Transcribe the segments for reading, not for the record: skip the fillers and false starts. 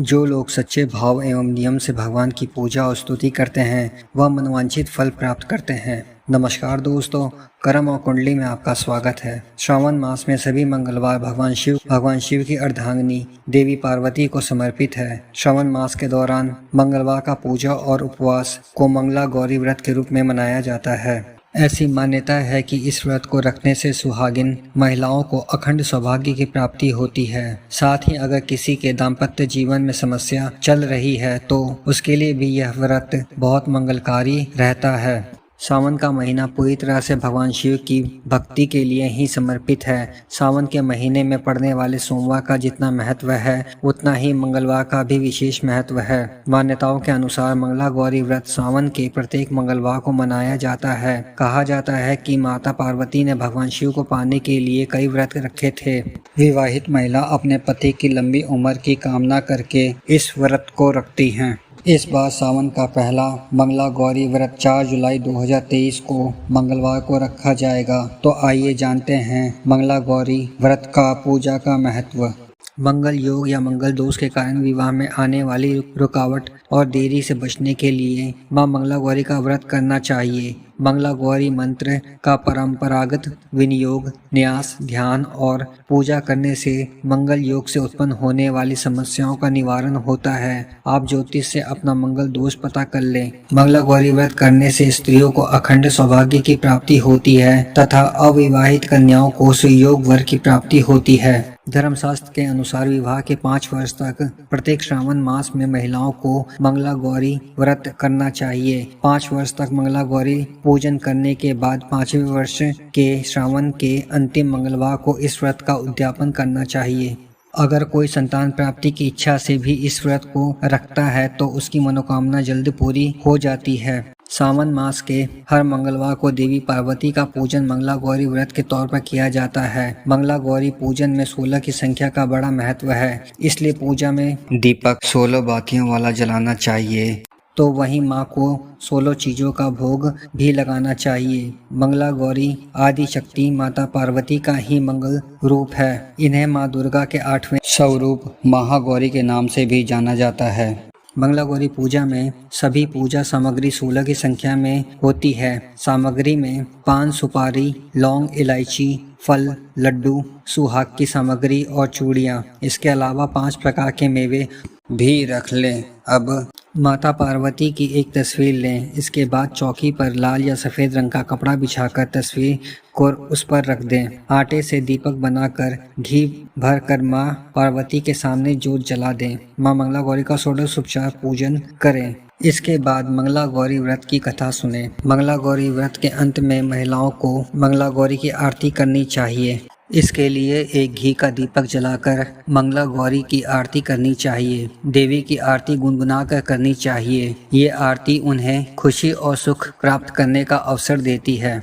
जो लोग सच्चे भाव एवं नियम से भगवान की पूजा और स्तुति करते हैं वह मनवांछित फल प्राप्त करते हैं। नमस्कार दोस्तों, कर्म और कुंडली में आपका स्वागत है। श्रावण मास में सभी मंगलवार भगवान शिव की अर्धांगिनी देवी पार्वती को समर्पित है। श्रावण मास के दौरान मंगलवार का पूजा और उपवास को मंगला गौरी व्रत के रूप में मनाया जाता है। ऐसी मान्यता है कि इस व्रत को रखने से सुहागिन महिलाओं को अखंड सौभाग्य की प्राप्ति होती है। साथ ही अगर किसी के दाम्पत्य जीवन में समस्या चल रही है तो उसके लिए भी यह व्रत बहुत मंगलकारी रहता है। सावन का महीना पूरी तरह से भगवान शिव की भक्ति के लिए ही समर्पित है। सावन के महीने में पड़ने वाले सोमवार का जितना महत्व है उतना ही मंगलवार का भी विशेष महत्व है। मान्यताओं के अनुसार मंगला गौरी व्रत सावन के प्रत्येक मंगलवार को मनाया जाता है। कहा जाता है कि माता पार्वती ने भगवान शिव को पाने के लिए कई व्रत रखे थे। विवाहित महिला अपने पति की लंबी उम्र की कामना करके इस व्रत को रखती हैं। इस बार सावन का पहला मंगला गौरी व्रत 4 जुलाई 2023 को मंगलवार को रखा जाएगा। तो आइए जानते हैं मंगला गौरी व्रत का पूजा का महत्व। मंगल योग या मंगल दोष के कारण विवाह में आने वाली रुकावट और देरी से बचने के लिए मां मंगला गौरी का व्रत करना चाहिए। मंगला गौरी मंत्र का परंपरागत विनियोग न्यास, ध्यान और पूजा करने से मंगल योग से उत्पन्न होने वाली समस्याओं का निवारण होता है। आप ज्योतिष से अपना मंगल दोष पता कर लें। मंगला गौरी व्रत करने से स्त्रियों को अखंड सौभाग्य की प्राप्ति होती है तथा अविवाहित कन्याओं को सुयोग वर की प्राप्ति होती है। धर्मशास्त्र के अनुसार विवाह के 5 वर्ष तक प्रत्येक श्रावण मास में महिलाओं को मंगला गौरी व्रत करना चाहिए। 5 वर्ष तक मंगला गौरी पूजन करने के बाद 5वें वर्ष के श्रावण के अंतिम मंगलवार को इस व्रत का उद्यापन करना चाहिए। अगर कोई संतान प्राप्ति की इच्छा से भी इस व्रत को रखता है तो उसकी मनोकामना जल्द पूरी हो जाती है। सावन मास के हर मंगलवार को देवी पार्वती का पूजन मंगला गौरी व्रत के तौर पर किया जाता है। मंगला गौरी पूजन में 16 की संख्या का बड़ा महत्व है, इसलिए पूजा में दीपक 16 बातियों वाला जलाना चाहिए। तो वहीं माँ को 16 चीज़ों का भोग भी लगाना चाहिए। मंगला गौरी आदि शक्ति माता पार्वती का ही मंगल रूप है। इन्हें माँ दुर्गा के 8वें स्वरूप महागौरी के नाम से भी जाना जाता है। मंगला गौरी पूजा में सभी पूजा सामग्री 16 की संख्या में होती है। सामग्री में पान, सुपारी, लौंग, इलायची, फल, लड्डू, सुहाग की सामग्री और चूड़ियाँ। इसके अलावा 5 प्रकार के मेवे भी रख लें। अब माता पार्वती की एक तस्वीर लें। इसके बाद चौकी पर लाल या सफ़ेद रंग का कपड़ा बिछाकर तस्वीर को उस पर रख दें। आटे से दीपक बनाकर घी भर कर माँ पार्वती के सामने जोत जला दें। माँ मंगला गौरी का षोडशोपचार पूजन करें। इसके बाद मंगला गौरी व्रत की कथा सुने। मंगला गौरी व्रत के अंत में महिलाओं को मंगला गौरी की आरती करनी चाहिए। इसके लिए एक घी का दीपक जलाकर मंगला गौरी की आरती करनी चाहिए। देवी की आरती गुनगुना कर करनी चाहिए। ये आरती उन्हें खुशी और सुख प्राप्त करने का अवसर देती है।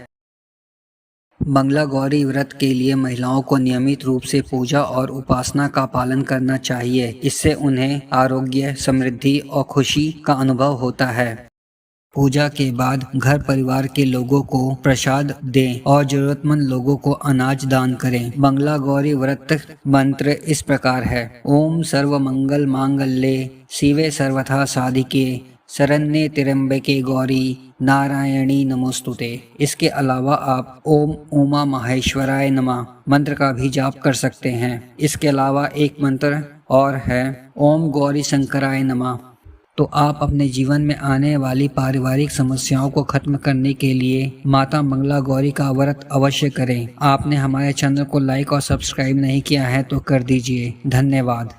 मंगला गौरी व्रत के लिए महिलाओं को नियमित रूप से पूजा और उपासना का पालन करना चाहिए। इससे उन्हें आरोग्य, समृद्धि और खुशी का अनुभव होता है। पूजा के बाद घर परिवार के लोगों को प्रसाद दें और जरूरतमंद लोगों को अनाज दान करें। मंगला गौरी व्रत मंत्र इस प्रकार है। ओम सर्व मंगल मांगल्ये शिवे सर्वथा साधिके शरण्ये त्र्यंबके गौरी नारायणी नमोस्तुते। इसके अलावा आप ओम उमा महेश्वराय नमः मंत्र का भी जाप कर सकते हैं। इसके अलावा एक मंत्र और है ओम गौरी शंकराय नमः। तो आप अपने जीवन में आने वाली पारिवारिक समस्याओं को खत्म करने के लिए माता मंगला गौरी का व्रत अवश्य करें। आपने हमारे चैनल को लाइक और सब्सक्राइब नहीं किया है तो कर दीजिए। धन्यवाद।